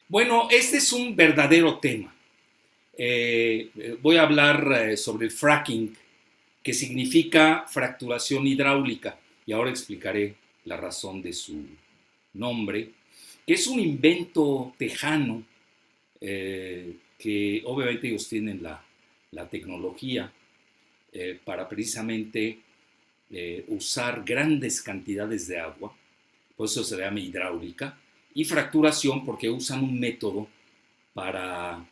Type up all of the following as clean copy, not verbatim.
Bueno, este es un verdadero tema. Voy a hablar sobre el fracking, que significa fracturación hidráulica, y ahora explicaré la razón de su nombre, que es un invento tejano, que obviamente ellos tienen la tecnología para precisamente usar grandes cantidades de agua, por eso se llama hidráulica, y fracturación porque usan un método para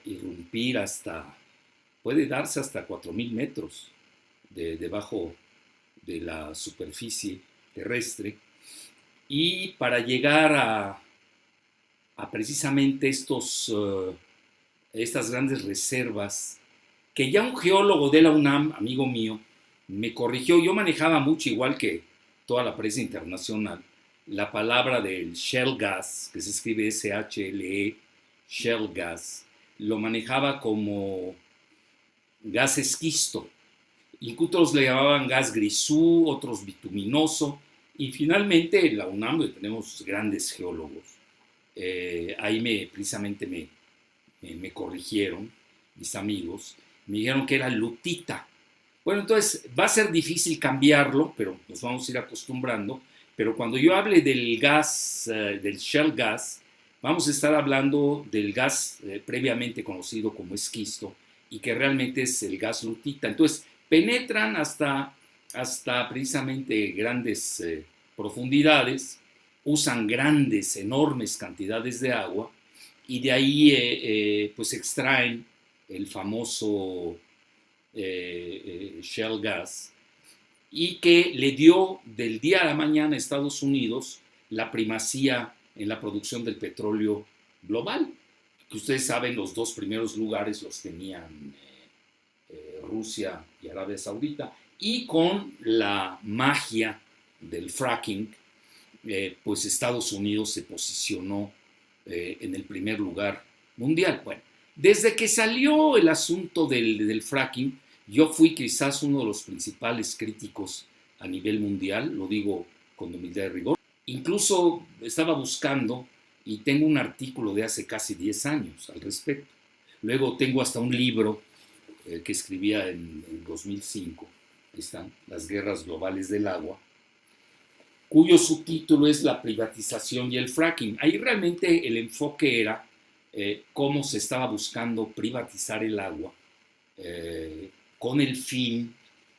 irrumpir puede darse hasta 4.000 metros debajo de la superficie terrestre, y para llegar a precisamente estas grandes reservas, que ya un geólogo de la UNAM, amigo mío, me corrigió. Yo manejaba mucho, igual que toda la prensa internacional, la palabra del shale gas, que se escribe S-H-L-E, shale gas, lo manejaba como gas esquisto. Y otros le llamaban gas grisú, otros bituminoso, y finalmente en la UNAM tenemos grandes geólogos. Ahí precisamente me corrigieron mis amigos, me dijeron que era lutita. Bueno, entonces va a ser difícil cambiarlo, pero nos vamos a ir acostumbrando. Pero cuando yo hable del gas, del shale gas, vamos a estar hablando del gas previamente conocido como esquisto, y que realmente es el gas lutita. Entonces, penetran hasta precisamente grandes profundidades, usan grandes, enormes cantidades de agua, y de ahí pues extraen el famoso shale gas, y que le dio del día a la mañana a Estados Unidos la primacía en la producción del petróleo global, que ustedes saben los dos primeros lugares los tenían Rusia y Arabia Saudita, y con la magia del fracking, pues Estados Unidos se posicionó en el primer lugar mundial. Bueno, desde que salió el asunto del fracking, yo fui quizás uno de los principales críticos a nivel mundial, lo digo con humildad y rigor. Incluso estaba buscando, y tengo un artículo de hace casi 10 años al respecto. Luego tengo hasta un libro que escribía en 2005, están Las guerras globales del agua, cuyo subtítulo es La privatización y el fracking. Ahí realmente el enfoque era cómo se estaba buscando privatizar el agua con el fin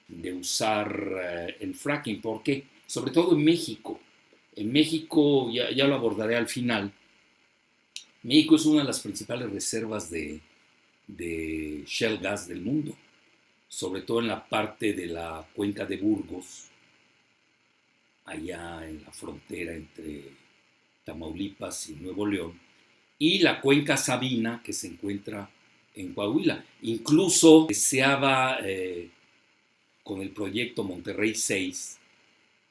de usar el fracking. ¿Por qué? Sobre todo en México. En México, ya lo abordaré al final, México es una de las principales reservas de shale gas del mundo, sobre todo en la parte de la cuenca de Burgos, allá en la frontera entre Tamaulipas y Nuevo León, y la cuenca Sabina, que se encuentra en Coahuila. Incluso deseaba, con el proyecto Monterrey 6,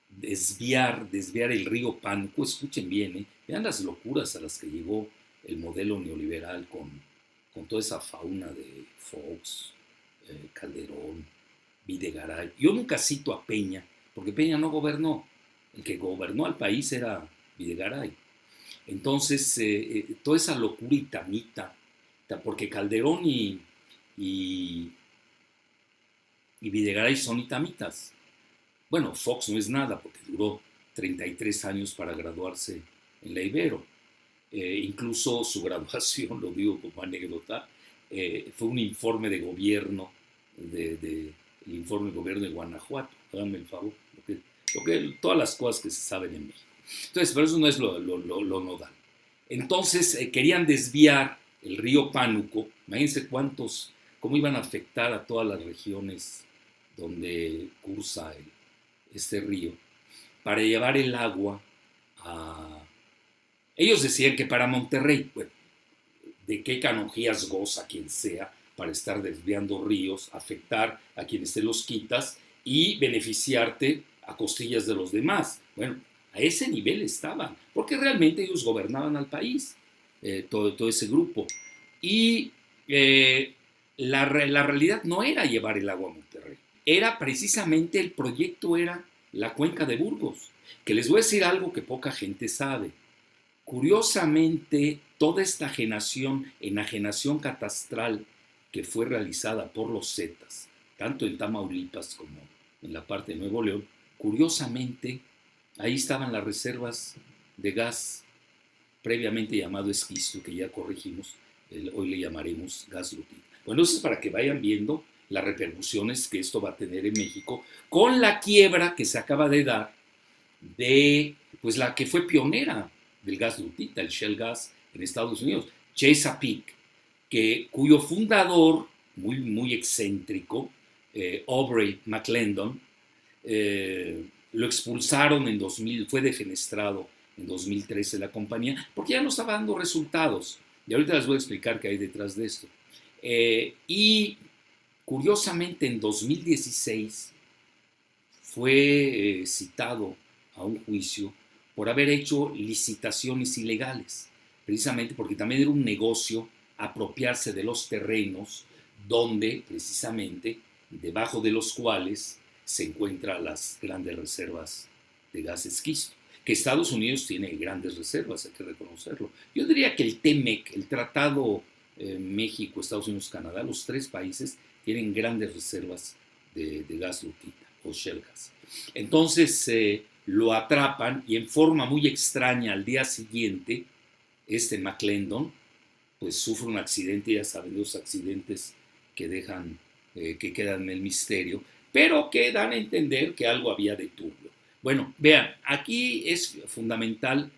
desviar el río Pánuco. Escuchen bien, vean las locuras a las que llegó el modelo neoliberal con toda esa fauna de Fox, Calderón, Videgaray. Yo nunca cito a Peña, porque Peña no gobernó. El que gobernó al país era Videgaray. Entonces, toda esa locura itamita, porque Calderón y, y Videgaray son itamitas. Bueno, Fox no es nada, porque duró 33 años para graduarse en la Ibero. Incluso su graduación, lo digo como anécdota, fue un informe de gobierno, el informe de gobierno de Guanajuato. Háganme el favor, todas las cosas que se saben en México. Entonces, pero eso no es lo nodal. Entonces, querían desviar el río Pánuco. Imagínense cómo iban a afectar a todas las regiones donde cursa este río, para llevar el agua a... Ellos decían que para Monterrey. Bueno, de qué canonjías goza quien sea para estar desviando ríos, afectar a quienes te los quitas y beneficiarte a costillas de los demás. Bueno, a ese nivel estaban, porque realmente ellos gobernaban al país, todo ese grupo. Y la realidad no era llevar el agua a Monterrey, era precisamente el proyecto, era la cuenca de Burgos, que les voy a decir algo que poca gente sabe. Curiosamente, toda esta enajenación catastral que fue realizada por los Zetas, tanto en Tamaulipas como en la parte de Nuevo León, curiosamente, ahí estaban las reservas de gas previamente llamado esquisto, que ya corregimos, hoy le llamaremos gas lutita. Bueno, eso es para que vayan viendo las repercusiones que esto va a tener en México con la quiebra que se acaba de dar de pues la que fue pionera del gas lutita, el Shell Gas en Estados Unidos, Chesapeake, cuyo fundador, muy excéntrico, Aubrey McClendon, lo expulsaron en 2000, fue defenestrado en 2013 la compañía, porque ya no estaba dando resultados. Y ahorita les voy a explicar qué hay detrás de esto. Y curiosamente en 2016 fue citado a un juicio por haber hecho licitaciones ilegales, precisamente porque también era un negocio apropiarse de los terrenos donde precisamente debajo de los cuales se encuentran las grandes reservas de gas esquisto, que Estados Unidos tiene grandes reservas, hay que reconocerlo. Yo diría que el TEMEC, el Tratado México, Estados Unidos, Canadá, los tres países tienen grandes reservas de gas lutita o shale gas. Entonces lo atrapan y en forma muy extraña al día siguiente, McClendon pues sufre un accidente, ya saben, los accidentes que dejan, que quedan en el misterio, pero que dan a entender que algo había de turbio. Bueno, vean, aquí es fundamental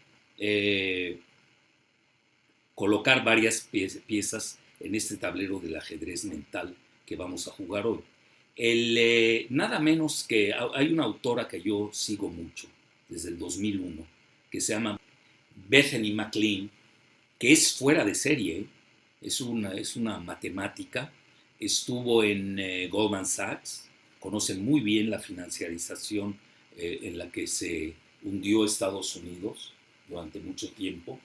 colocar varias piezas en este tablero del ajedrez mental que vamos a jugar hoy. Nada menos que hay una autora que yo sigo mucho desde el 2001 que se llama Bethany McLean, que es fuera de serie, es una matemática, estuvo en Goldman Sachs, conoce muy bien la financiarización en la que se hundió Estados Unidos durante mucho tiempo,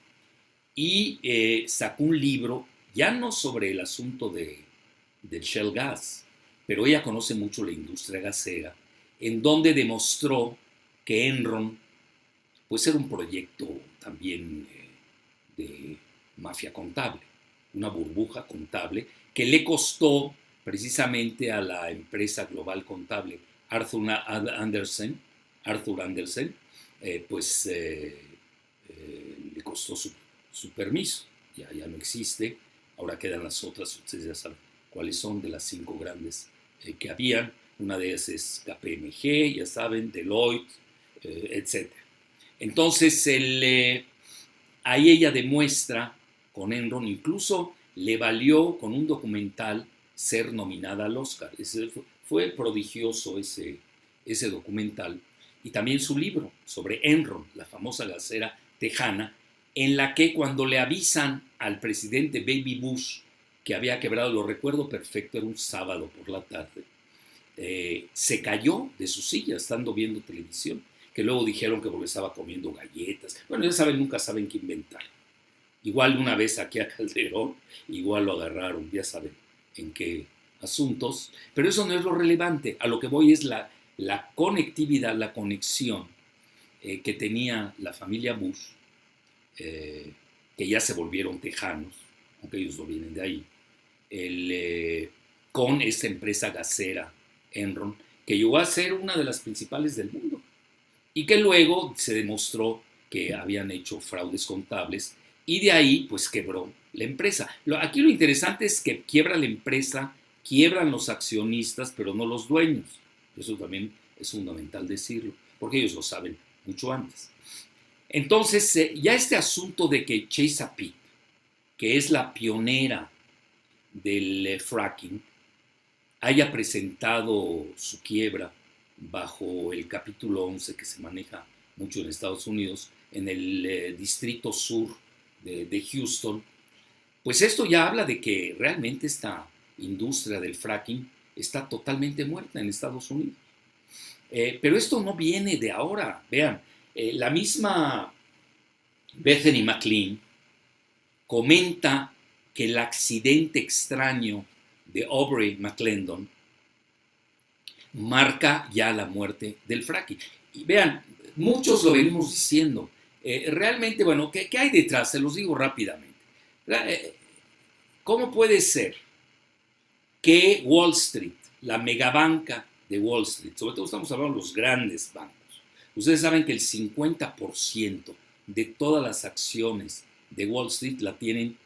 y sacó un libro ya no sobre el asunto del shale gas, pero ella conoce mucho la industria gasera, en donde demostró que Enron pues era un proyecto también de mafia contable, una burbuja contable que le costó precisamente a la empresa global contable Arthur Andersen, le costó su permiso, ya no existe, ahora quedan las otras, ustedes ya saben cuáles son, de las 5 grandes que habían, una de ellas es KPMG, ya saben, Deloitte, etc. Entonces, ahí ella demuestra con Enron, incluso le valió con un documental ser nominada al Oscar. Fue prodigioso ese documental. Y también su libro sobre Enron, la famosa gasera tejana, en la que cuando le avisan al presidente Baby Bush que había quebrado, lo recuerdo perfecto, era un sábado por la tarde, se cayó de su silla estando viendo televisión, que luego dijeron que porque estaba comiendo galletas. Bueno, ya saben, nunca saben qué inventar. Igual una vez aquí a Calderón, igual lo agarraron, ya saben en qué asuntos, pero eso no es lo relevante. A lo que voy es la conectividad, la conexión que tenía la familia Bush, que ya se volvieron tejanos, aunque ellos no vienen de ahí, con esta empresa gasera Enron, que llegó a ser una de las principales del mundo y que luego se demostró que habían hecho fraudes contables y de ahí pues quebró la empresa. Aquí lo interesante es que quiebra la empresa, quiebran los accionistas, pero no los dueños. Eso también es fundamental decirlo, porque ellos lo saben mucho antes. Entonces, ya este asunto de que Chesapeake, que es la pionera del fracking, haya presentado su quiebra bajo el capítulo 11 que se maneja mucho en Estados Unidos, en el distrito sur de Houston, pues esto ya habla de que realmente esta industria del fracking está totalmente muerta en Estados Unidos. Pero esto no viene de ahora. Vean, la misma Bethany McLean comenta que el accidente extraño de Aubrey McClendon marca ya la muerte del fracking. Y vean, muchos lo venimos diciendo, realmente, bueno, ¿qué hay detrás? Se los digo rápidamente. ¿Cómo puede ser que Wall Street, la megabanca de Wall Street, sobre todo estamos hablando de los grandes bancos, ustedes saben que el 50% de todas las acciones de Wall Street la tienen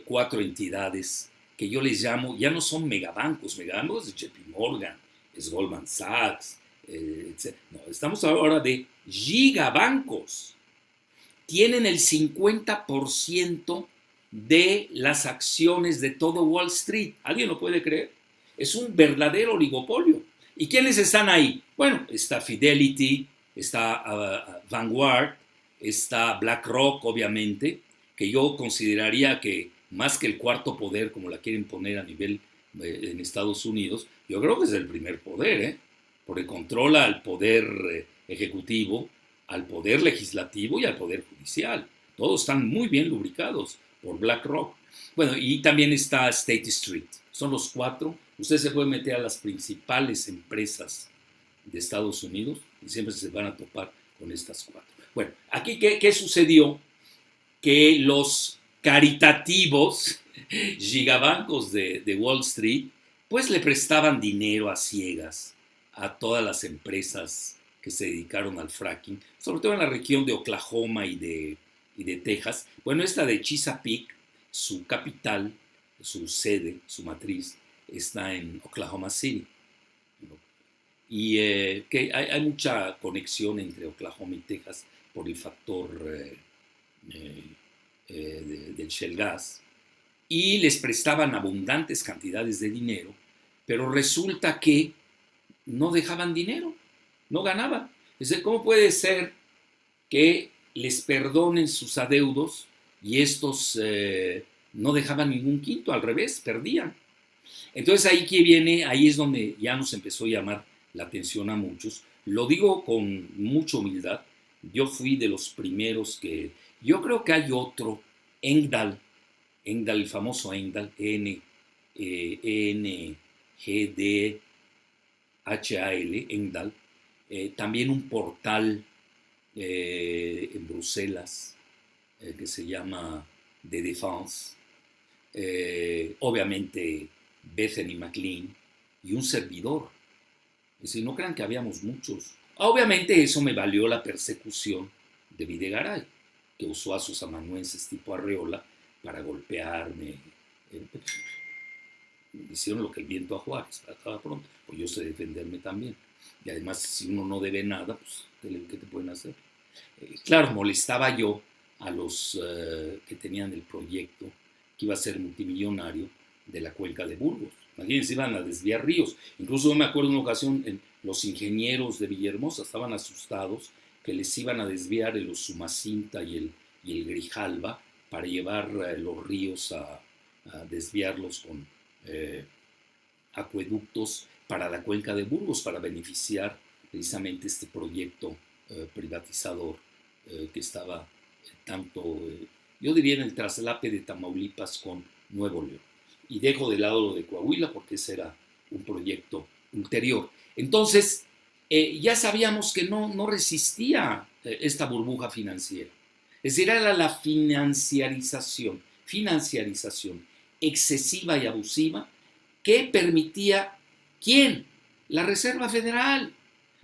4 entidades que yo les llamo, ya no son megabancos es JP Morgan, es Goldman Sachs, etc. No, estamos ahora de gigabancos. Tienen el 50% de las acciones de todo Wall Street. ¿Alguien lo puede creer? Es un verdadero oligopolio. ¿Y quiénes están ahí? Bueno, está Fidelity, está Vanguard, está BlackRock, obviamente, que yo consideraría que más que el cuarto poder, como la quieren poner a nivel en Estados Unidos, yo creo que es el primer poder, porque controla al poder ejecutivo, al poder legislativo y al poder judicial. Todos están muy bien lubricados por BlackRock. Bueno, y también está State Street. Son los 4. Usted se puede meter a las principales empresas de Estados Unidos y siempre se van a topar con estas 4. Bueno, aquí, ¿qué sucedió? Que los caritativos gigabancos de Wall Street, pues le prestaban dinero a ciegas a todas las empresas que se dedicaron al fracking, sobre todo en la región de Oklahoma y de Texas. Bueno, esta de Chesapeake, su capital, su sede, su matriz, está en Oklahoma City. Y que hay mucha conexión entre Oklahoma y Texas por el factor del shale gas. Y les prestaban abundantes cantidades de dinero, pero resulta que no dejaban dinero, no ganaban. Es decir, ¿cómo puede ser que les perdonen sus adeudos y estos no dejaban ningún quinto? Al revés, perdían. Entonces ahí es donde ya nos empezó a llamar la atención a muchos. Lo digo con mucha humildad. Yo fui de los primeros yo creo que hay otro, Engdahl, el famoso Engdahl, Engdahl, Engdahl, también un portal en Bruselas que se llama The Defense, obviamente Bethany McLean y un servidor. Es decir, no crean que habíamos muchos. Obviamente eso me valió la persecución de Videgaray, que usó a sus amanuenses tipo Arreola para golpearme. Hicieron lo que el viento a Juárez, para pronto. Pues yo sé defenderme también. Y además, si uno no debe nada, pues, ¿qué te pueden hacer? Claro, molestaba yo a los que tenían el proyecto, que iba a ser multimillonario, de la cuenca de Burgos. Imagínense, iban a desviar ríos. Incluso yo me acuerdo una ocasión, los ingenieros de Villahermosa estaban asustados que les iban a desviar el Usumacinta y el Grijalva para llevar los ríos a desviarlos con acueductos para la cuenca de Burgos, para beneficiar precisamente este proyecto privatizador que estaba tanto, yo diría, en el traslape de Tamaulipas con Nuevo León. Y dejo de lado lo de Coahuila porque ese era un proyecto ulterior. Entonces, ya sabíamos que no resistía esta burbuja financiera. Es decir, era la financiarización excesiva y abusiva que permitía, ¿quién? La Reserva Federal.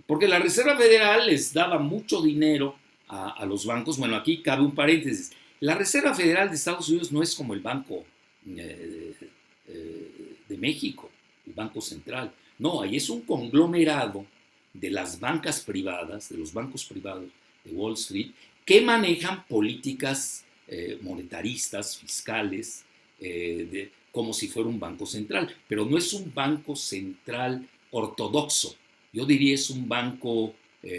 Porque la Reserva Federal les daba mucho dinero a los bancos. Bueno, aquí cabe un paréntesis. La Reserva Federal de Estados Unidos no es como el Banco de México, el Banco Central. No, ahí es un conglomerado de las bancas privadas, de los bancos privados de Wall Street, que manejan políticas monetaristas, fiscales, como si fuera un banco central. Pero no es un banco central ortodoxo. Yo diría es un banco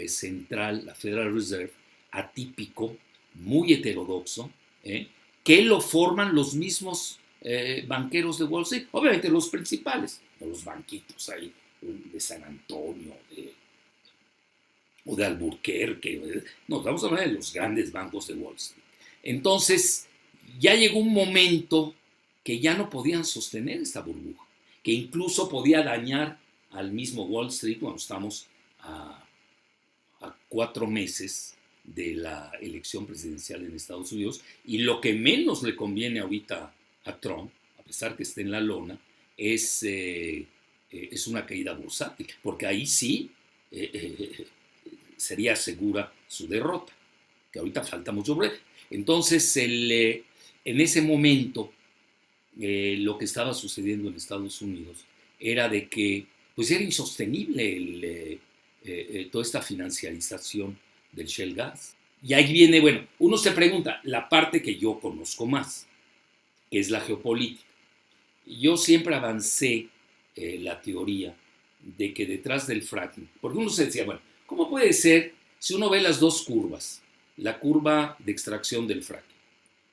central, la Federal Reserve, atípico, muy heterodoxo, que lo forman los mismos banqueros de Wall Street, obviamente los principales, no los banquitos ahí de San Antonio o de Alburquerque, no, estamos hablando de los grandes bancos de Wall Street. Entonces, ya llegó un momento que ya no podían sostener esta burbuja, que incluso podía dañar al mismo Wall Street cuando estamos a 4 meses de la elección presidencial en Estados Unidos, y lo que menos le conviene ahorita a Trump, a pesar que esté en la lona, es una caída bursátil, porque ahí sí sería segura su derrota, que ahorita falta mucho por él. Entonces, en ese momento, lo que estaba sucediendo en Estados Unidos era de que pues era insostenible toda esta financiarización del shale gas. Y ahí viene, bueno, uno se pregunta, la parte que yo conozco más, que es la geopolítica. Yo siempre avancé la teoría de que detrás del fracking, porque uno se decía, bueno, ¿cómo puede ser si uno ve las dos curvas? La curva de extracción del fracking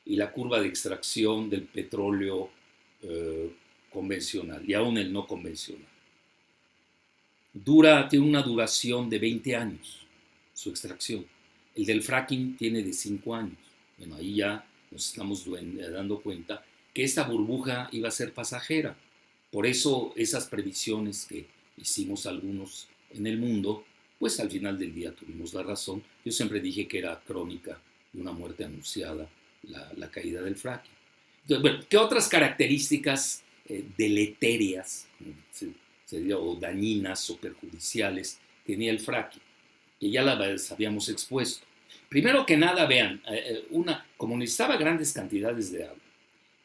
y la curva de extracción del petróleo convencional y aún el no convencional. Tiene una duración de 20 años su extracción. El del fracking tiene de 5 años. Bueno, ahí ya nos estamos dando cuenta que esta burbuja iba a ser pasajera. Por eso esas previsiones que hicimos algunos en el mundo, pues al final del día tuvimos la razón. Yo siempre dije que era crónica de una muerte anunciada la caída del fracking. Entonces, bueno, ¿qué otras características deleterias o dañinas o perjudiciales tenía el fracking? Que ya las habíamos expuesto. Primero que nada, vean, como necesitaba grandes cantidades de agua,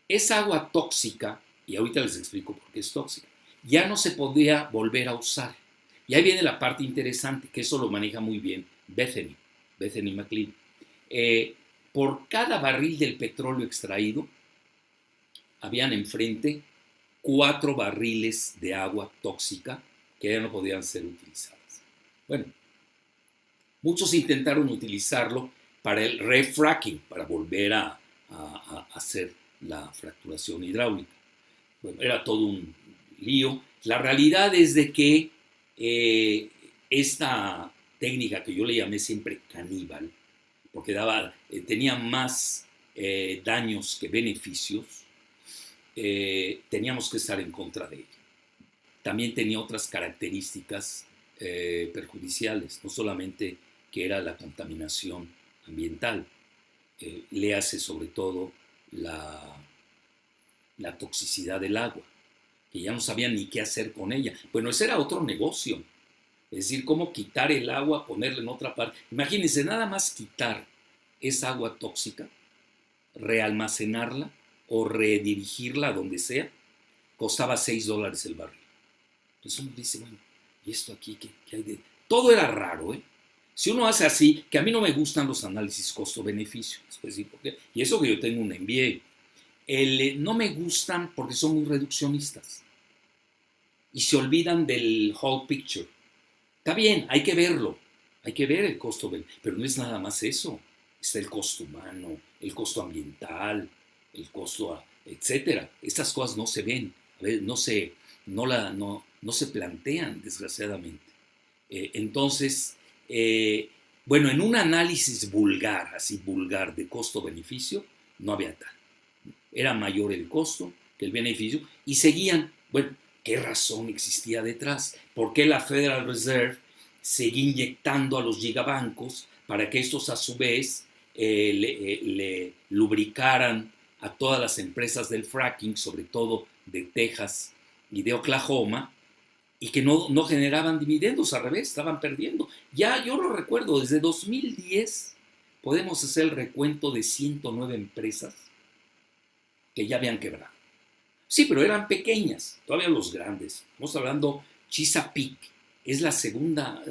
esa agua tóxica, y ahorita les explico por qué es tóxica, ya no se podía volver a usar. Y ahí viene la parte interesante, que eso lo maneja muy bien Bethany McLean. Por cada barril del petróleo extraído, habían enfrente 4 barriles de agua tóxica que ya no podían ser utilizadas. Bueno, muchos intentaron utilizarlo para el refracking, para volver a hacer la fracturación hidráulica. Bueno, era todo un lío. La realidad es de que esta técnica que yo le llamé siempre caníbal, porque tenía más daños que beneficios, teníamos que estar en contra de ella. También tenía otras características perjudiciales, no solamente que era la contaminación ambiental, le hace sobre todo la toxicidad del agua, que ya no sabían ni qué hacer con ella. Bueno, ese era otro negocio, es decir, cómo quitar el agua, ponerla en otra parte. Imagínense, nada más quitar esa agua tóxica, realmacenarla o redirigirla a donde sea, costaba $6 el barril. Entonces uno dice, bueno, ¿y esto aquí qué hay de...? Todo era raro, ¿eh? Si uno hace así, que a mí no me gustan los análisis costo-beneficio, y eso que yo tengo un MBA, no me gustan porque son muy reduccionistas y se olvidan del whole picture. Está bien, hay que verlo, hay que ver el costo, pero no es nada más eso. Está el costo humano, el costo ambiental, el costo, etcétera. Estas cosas no se ven, no se plantean, desgraciadamente. Entonces, bueno, en un análisis vulgar, así vulgar, de costo-beneficio, no había tal. Era mayor el costo que el beneficio y seguían, bueno, ¿qué razón existía detrás? ¿Por qué la Federal Reserve seguía inyectando a los gigabancos para que estos a su vez le lubricaran a todas las empresas del fracking, sobre todo de Texas y de Oklahoma, y que no generaban dividendos, al revés, estaban perdiendo? Ya yo lo recuerdo, desde 2010 podemos hacer el recuento de 109 empresas que ya habían quebrado. Sí, pero eran pequeñas, todavía los grandes. Estamos hablando, Chesapeake es la segunda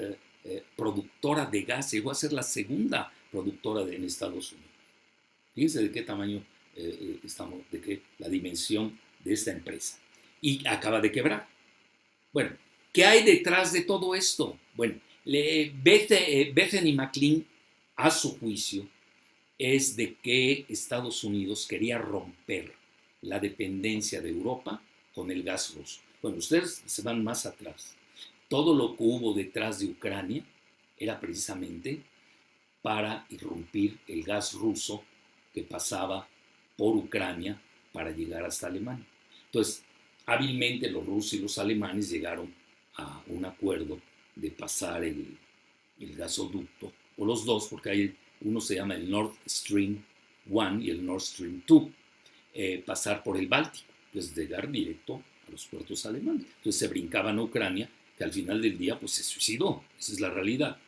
productora de gas, llegó a ser la segunda productora en Estados Unidos. Fíjense de qué tamaño estamos, de qué la dimensión de esta empresa. Y acaba de quebrar. Bueno, ¿qué hay detrás de todo esto? Bueno, Bethany McLean, a su juicio, es de que Estados Unidos quería romper la dependencia de Europa con el gas ruso. Bueno, ustedes se van más atrás. Todo lo que hubo detrás de Ucrania era precisamente para irrumpir el gas ruso que pasaba por Ucrania para llegar hasta Alemania. Entonces, hábilmente los rusos y los alemanes llegaron a un acuerdo de pasar el gasoducto o los dos, porque hay uno se llama el Nord Stream 1 y el Nord Stream 2, pasar por el Báltico, pues llegar directo a los puertos alemanes. Entonces se brincaban a Ucrania, que al final del día pues se suicidó, esa es la realidad.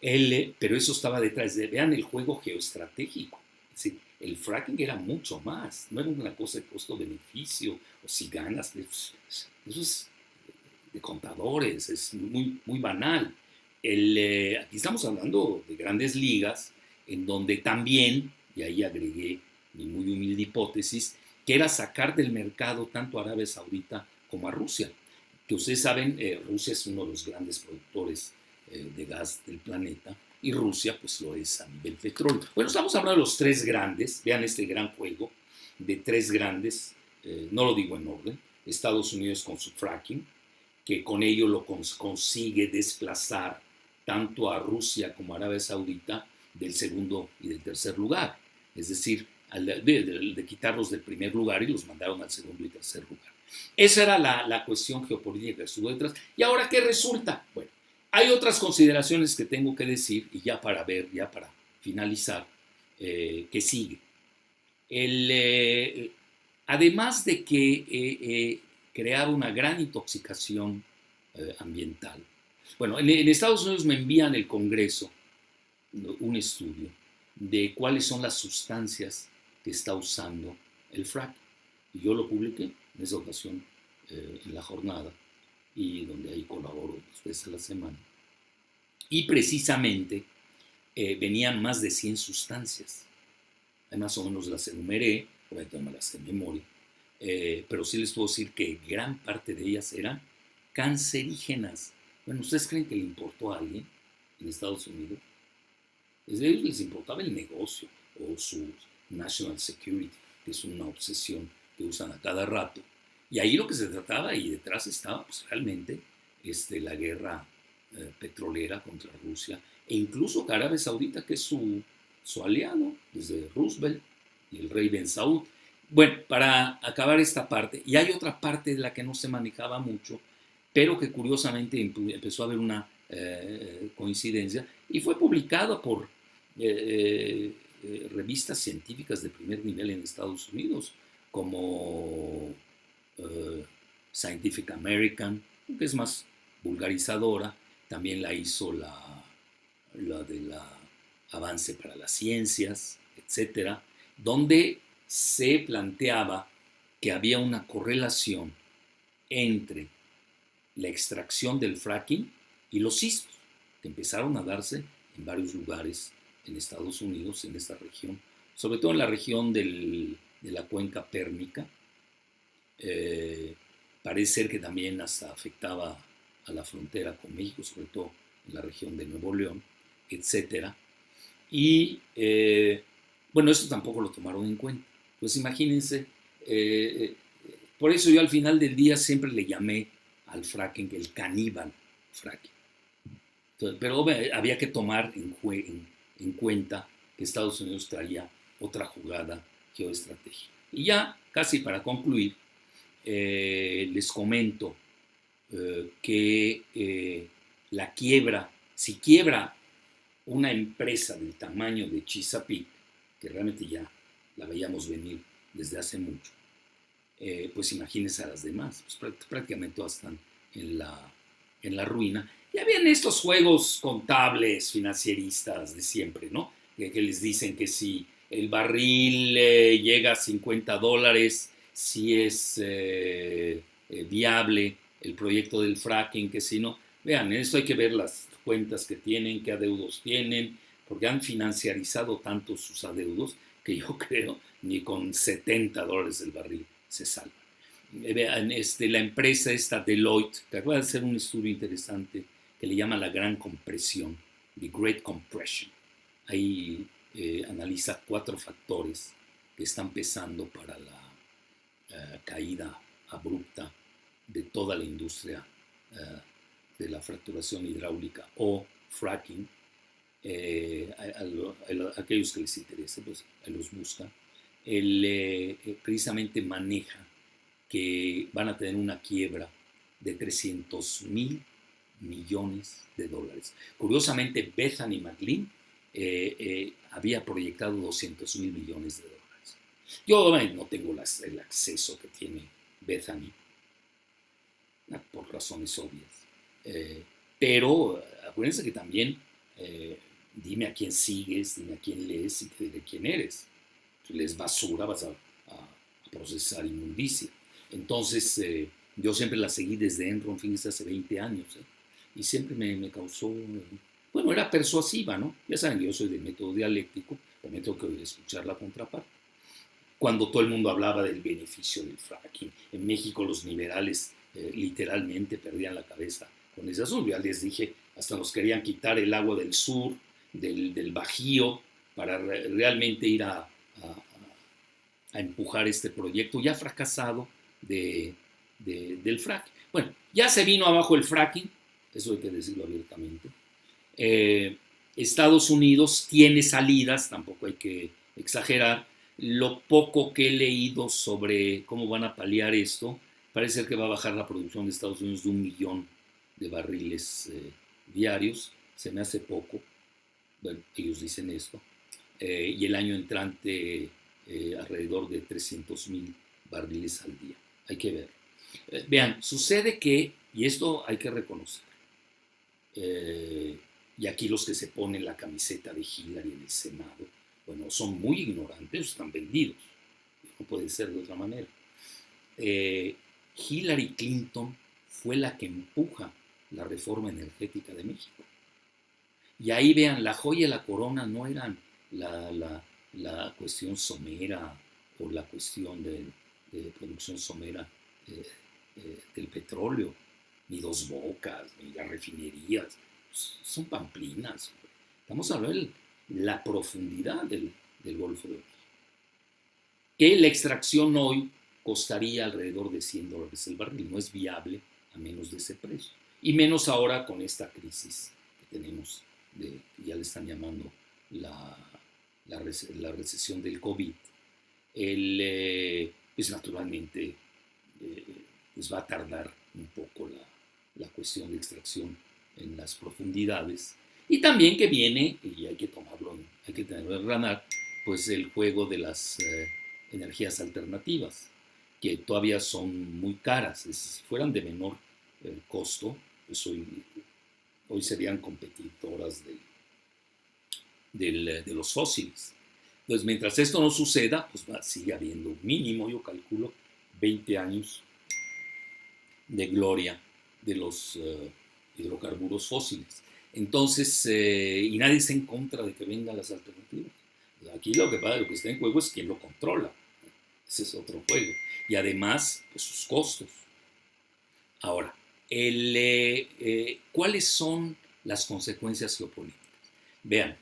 Pero eso estaba detrás de, vean el juego geoestratégico, es decir, el fracking era mucho más, no era una cosa de costo-beneficio, o si ganas, eso es de contadores, es muy, muy banal. Aquí estamos hablando de grandes ligas, en donde también, y ahí agregué mi muy humilde hipótesis, que era sacar del mercado tanto a Arabia Saudita como a Rusia. Que ustedes saben, Rusia es uno de los grandes productores de gas del planeta, y Rusia pues lo es a nivel petróleo. Bueno, estamos hablando de los tres grandes, vean este gran juego de tres grandes, no lo digo en orden, Estados Unidos con su fracking, que con ello lo consigue desplazar tanto a Rusia como a Arabia Saudita del segundo y del tercer lugar. Es decir, de quitarlos del primer lugar y los mandaron al segundo y tercer lugar. Esa era la cuestión geopolítica que estuvo detrás. ¿Y ahora qué resulta? Bueno, hay otras consideraciones que tengo que decir, y ya para ver, ya para finalizar, que sigue. Además de que creaba una gran intoxicación ambiental. Bueno, en Estados Unidos me envían el Congreso un estudio de cuáles son las sustancias que está usando el frac. Y yo lo publiqué en esa ocasión en la jornada, y donde ahí colaboro 2 veces a la semana. Y precisamente venían más de 100 sustancias. Ahí más o menos las enumeré, ahorita no me las sé de memoria, pero sí les puedo decir que gran parte de ellas eran cancerígenas. Bueno, ¿ustedes creen que le importó a alguien en Estados Unidos? A ellos les importaba el negocio o su national security, que es una obsesión que usan a cada rato. Y ahí lo que se trataba, y detrás estaba pues, realmente la guerra petrolera contra Rusia, e incluso Arabia Saudita, que es su aliado desde Roosevelt y el rey Ben Saud. Bueno, para acabar esta parte, y hay otra parte de la que no se manejaba mucho, pero que curiosamente empezó a haber una coincidencia, y fue publicada por revistas científicas de primer nivel en Estados Unidos, como Scientific American, que es más vulgarizadora, también la hizo la de la Avance para las Ciencias, etcétera, donde se planteaba que había una correlación entre la extracción del fracking y los sismos, que empezaron a darse en varios lugares en Estados Unidos, en esta región, sobre todo en la región de la cuenca pérmica. Parece ser que también hasta afectaba a la frontera con México, sobre todo en la región de Nuevo León, etcétera. Y bueno, esto tampoco lo tomaron en cuenta. Pues imagínense, por eso yo al final del día siempre le llamé al fracking el caníbal fracking. Entonces, pero había que tomar en cuenta que Estados Unidos traía otra jugada geoestratégica. Y ya, casi para concluir, les comento que la quiebra, si quiebra una empresa del tamaño de Chesapeake, que realmente ya la veíamos venir desde hace mucho, pues imagínense a las demás, pues prácticamente todas están en la ruina. Ya vienen estos juegos contables, financieristas de siempre, ¿no? Que les dicen que si el barril llega a $50, si es viable el proyecto del fracking, que si no. Vean, en esto hay que ver las cuentas que tienen, qué adeudos tienen, porque han financiarizado tanto sus adeudos que yo creo ni con $70 el barril se salva. Vean, la empresa esta Deloitte, que acaba de hacer un estudio interesante que le llama la gran compresión, the Great Compression. Ahí analiza 4 factores que están pesando para la caída abrupta de toda la industria de la fracturación hidráulica o fracking. A aquellos que les interese, pues los buscan. Precisamente maneja que van a tener una quiebra de $300,000 millones. Curiosamente, Bethany McLean había proyectado 200 mil millones de dólares. Yo no tengo el acceso que tiene Bethany, por razones obvias. Pero acuérdense que también dime a quién sigues, dime a quién lees y te diré quién eres. Si lees basura vas a procesar inmundicia. Entonces, yo siempre la seguí desde Enron, fíjense, hace 20 años. Y siempre me causó, bueno, era persuasiva, ¿no? Ya saben que yo soy de método dialéctico, también tengo que escuchar la contraparte. Cuando todo el mundo hablaba del beneficio del fracking, en México los liberales literalmente perdían la cabeza con ese asunto. Ya les dije, hasta nos querían quitar el agua del sur, del Bajío, para realmente ir a empujar este proyecto ya fracasado del fracking. Bueno, ya se vino abajo el fracking, eso hay que decirlo abiertamente. Estados Unidos tiene salidas, tampoco hay que exagerar. Lo poco que he leído sobre cómo van a paliar esto, parece ser que va a bajar la producción de Estados Unidos de 1 millón de barriles diarios. Se me hace poco. Bueno, ellos dicen esto. Y el año entrante alrededor de 300,000 barriles al día. Hay que ver. Vean, sucede que, y esto hay que reconocer, y aquí los que se ponen la camiseta de Hillary en el Senado, bueno, son muy ignorantes, están vendidos. No puede ser de otra manera. Hillary Clinton fue la que empuja la reforma energética de México. Y ahí vean, la joya y la corona no eran la cuestión somera o la cuestión de producción somera del petróleo, ni Dos Bocas, ni las refinerías, son pamplinas. Estamos hablando de la profundidad del Golfo de México. Que la extracción hoy costaría alrededor de $100 el barril, no es viable a menos de ese precio. Y menos ahora con esta crisis que tenemos, ya le están llamando la recesión del COVID. Pues naturalmente pues va a tardar un poco la cuestión de extracción en las profundidades. Y también que viene, y hay que tenerlo en radar, pues el juego de las energías alternativas, que todavía son muy caras. Si fueran de menor costo, pues hoy serían competidoras de los fósiles. Entonces, mientras esto no suceda, pues sigue habiendo mínimo, yo calculo, 20 años de gloria de los hidrocarburos fósiles. Entonces, y nadie está en contra de que vengan las alternativas. Aquí lo que está en juego es quién lo controla. Ese es otro juego. Y además, pues sus costos. Ahora, ¿cuáles son las consecuencias geopolíticas? Vean,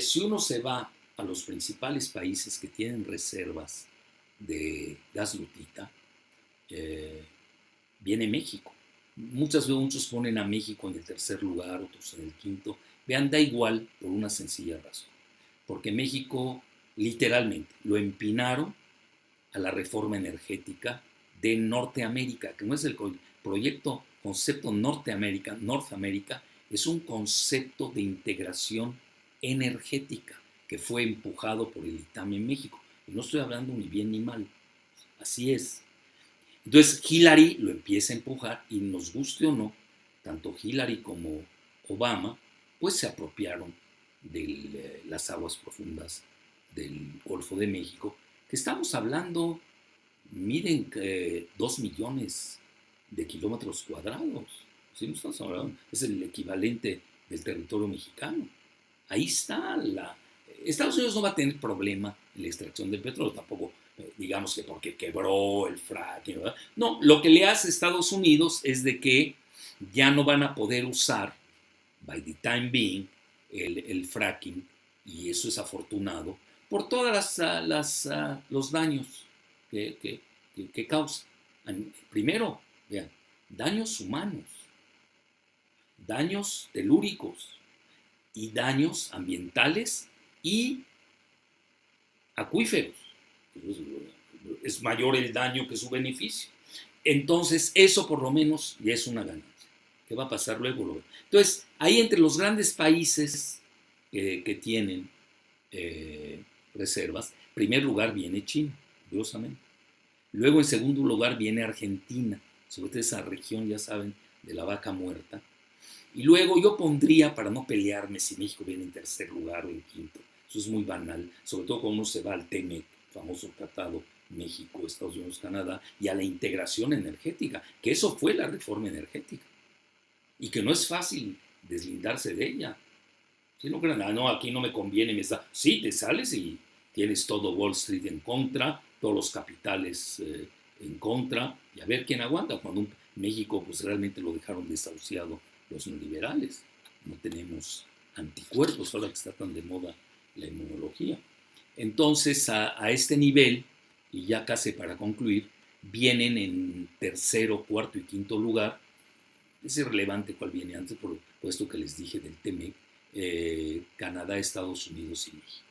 si uno se va a los principales países que tienen reservas de gas lutita, viene México. Muchos ponen a México en el tercer lugar, otros en el quinto. Vean, da igual por una sencilla razón. Porque México, literalmente, lo empinaron a la reforma energética de Norteamérica, que no es el concepto Norteamérica, es un concepto de integración energética que fue empujado por el ITAM en México. Y no estoy hablando ni bien ni mal, así es. Entonces Hillary lo empieza a empujar y nos guste o no, tanto Hillary como Obama, pues se apropiaron de las aguas profundas del Golfo de México, que estamos hablando, miden 2 millones de kilómetros cuadrados. ¿Sí? No estamos hablando, es el equivalente del territorio mexicano. Ahí está Estados Unidos no va a tener problema en la extracción del petróleo, tampoco digamos que porque quebró el fracking, ¿verdad? No, lo que le hace a Estados Unidos es de que ya no van a poder usar, by the time being, el fracking, y eso es afortunado, por todos los daños que causa. Primero, vean, daños humanos, daños telúricos y daños ambientales y acuíferos. Es mayor el daño que su beneficio. Entonces, eso por lo menos ya es una ganancia. ¿Qué va a pasar luego? Entonces, ahí entre los grandes países que tienen reservas. En primer lugar viene China, curiosamente. Luego en segundo lugar viene Argentina, sobre todo esa región, ya saben, de la vaca muerta. Y luego yo pondría, para no pelearme si México viene en tercer lugar o en quinto, eso es muy banal, sobre todo cuando uno se va al TEMEC, famoso tratado México, Estados Unidos, Canadá, y a la integración energética, que eso fue la reforma energética, y que no es fácil deslindarse de ella. Si no crean, no, aquí no me conviene, sí, te sales y tienes todo Wall Street en contra, todos los capitales en contra, y a ver quién aguanta, cuando México pues realmente lo dejaron desahuciado los neoliberales. No tenemos anticuerpos, ahora que está tan de moda la inmunología. Entonces, a este nivel, y ya casi para concluir, vienen en tercero, cuarto y quinto lugar. Es irrelevante cuál viene antes, por esto que les dije del TEMEC, Canadá, Estados Unidos y México.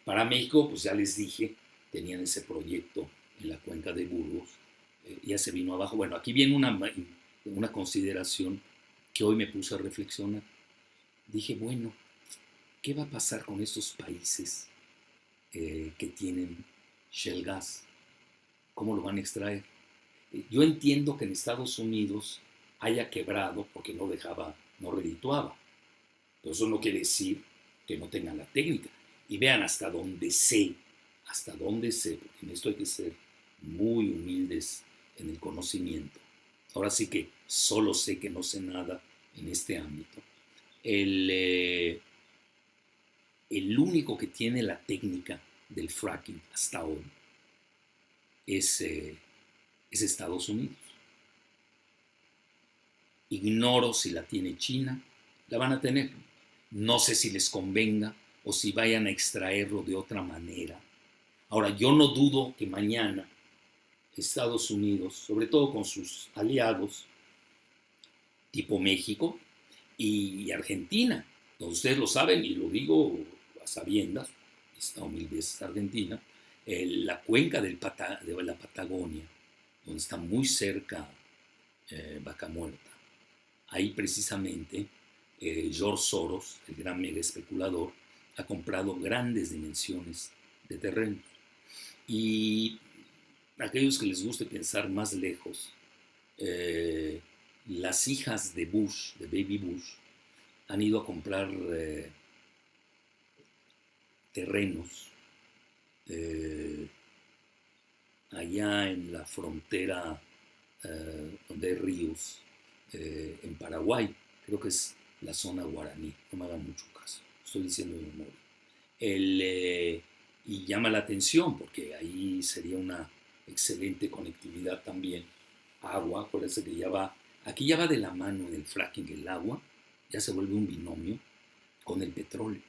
Para México, pues ya les dije, tenían ese proyecto en la cuenca de Burgos, ya se vino abajo. Bueno, aquí viene una consideración que hoy me puse a reflexionar. Dije, bueno, ¿qué va a pasar con estos países que tienen shale gas? ¿Cómo lo van a extraer? Yo entiendo que en Estados Unidos haya quebrado porque no dejaba, no redituaba. Pero eso no quiere decir que no tengan la técnica. Y vean hasta dónde sé, porque en esto hay que ser muy humildes en el conocimiento. Ahora sí que solo sé que no sé nada en este ámbito. El único que tiene la técnica del fracking hasta hoy es Estados Unidos. Ignoro si la tiene China, la van a tener. No sé si les convenga o si vayan a extraerlo de otra manera. Ahora, yo no dudo que mañana Estados Unidos, sobre todo con sus aliados, tipo México y Argentina, donde ustedes lo saben y lo digo a sabiendas, he estado 1000 veces Argentina, la cuenca de la Patagonia, donde está muy cerca Vaca Muerta, ahí precisamente George Soros, el gran mega especulador, ha comprado grandes dimensiones de terrenos. Y aquellos que les guste pensar más lejos, las hijas de Bush, de Baby Bush, han ido a comprar terrenos allá en la frontera donde hay ríos, en Paraguay, creo que es la zona guaraní, no me hagan mucho caso, estoy diciendo de memoria. Y llama la atención porque ahí sería una excelente conectividad también. Agua, acuérdense que aquí ya va de la mano en el fracking el agua, ya se vuelve un binomio con el petróleo.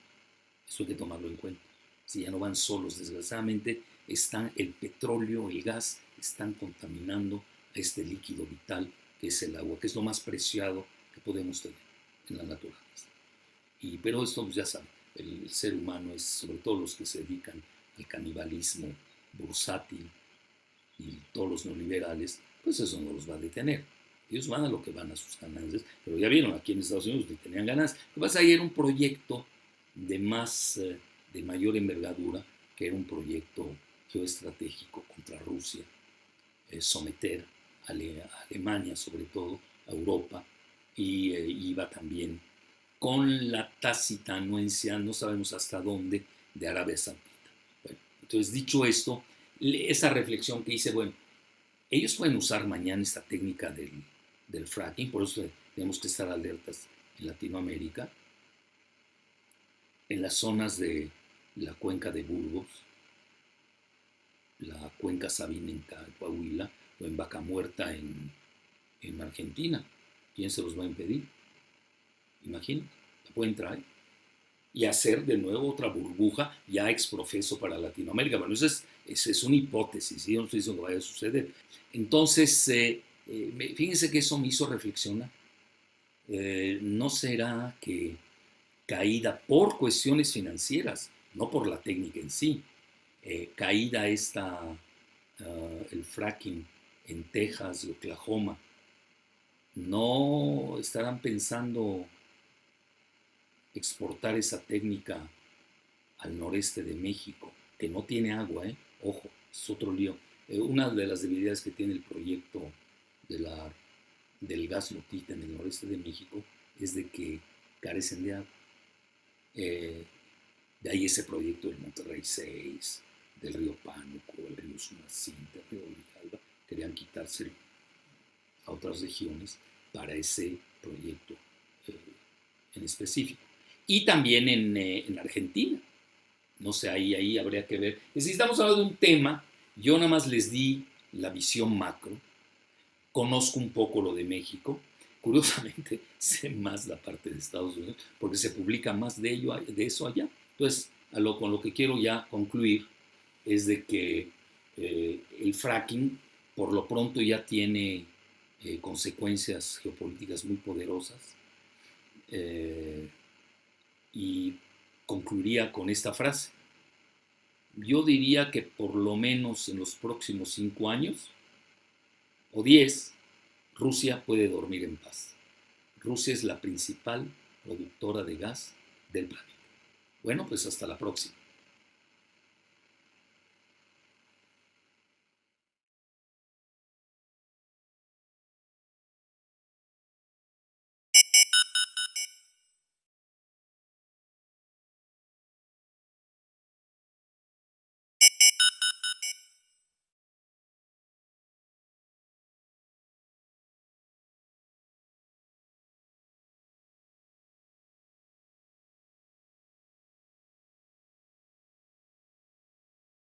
Eso hay que tomarlo en cuenta. Si ya no van solos, desgraciadamente, el petróleo, el gas, están contaminando a este líquido vital que es el agua, que es lo más preciado que podemos tener en la naturaleza. Pero esto, pues ya saben, el ser humano es, sobre todo los que se dedican al canibalismo bursátil y todos los neoliberales, pues eso no los va a detener. Ellos van a lo que van a sus ganancias, pero ya vieron aquí en Estados Unidos que tenían ganancias. Lo que pasa es que era un proyecto de mayor envergadura, que era un proyecto geoestratégico contra Rusia, someter a Alemania, sobre todo, a Europa, y iba también con la tácita anuencia, no sabemos hasta dónde, de Arabia Saudita. Bueno, entonces, dicho esto, esa reflexión que hice, bueno, ellos pueden usar mañana esta técnica del fracking, por eso tenemos que estar alertas en Latinoamérica, en las zonas de la cuenca de Burgos, la cuenca Sabina en Coahuila, o en Vaca Muerta en Argentina. ¿Quién se los va a impedir? Imagínate, la pueden traer y hacer de nuevo otra burbuja ya exprofeso para Latinoamérica. Bueno, esa es una hipótesis, ¿sí? Yo no estoy diciendo que vaya a suceder. Entonces, fíjense que eso me hizo reflexionar. ¿No será que caída por cuestiones financieras, no por la técnica en sí, caída el fracking en Texas y Oklahoma, no estarán pensando exportar esa técnica al noreste de México, que no tiene agua, ojo, es otro lío. Una de las debilidades que tiene el proyecto de del gas Lotita en el noreste de México es de que carecen de agua. De ahí ese proyecto del Monterrey 6, del río Pánuco, el río Sumacinta, el río Grijalva, querían quitárselo a otras regiones para ese proyecto en específico. Y también en Argentina. No sé, ahí habría que ver. Es decir, estamos hablando de un tema, yo nada más les di la visión macro, conozco un poco lo de México, curiosamente sé más la parte de Estados Unidos, porque se publica más de eso allá. Entonces, con lo que quiero ya concluir es de que el fracking por lo pronto ya tiene consecuencias geopolíticas muy poderosas, y concluiría con esta frase. Yo diría que por lo menos en los próximos 5 años o 10, Rusia puede dormir en paz. Rusia es la principal productora de gas del planeta. Bueno, pues hasta la próxima.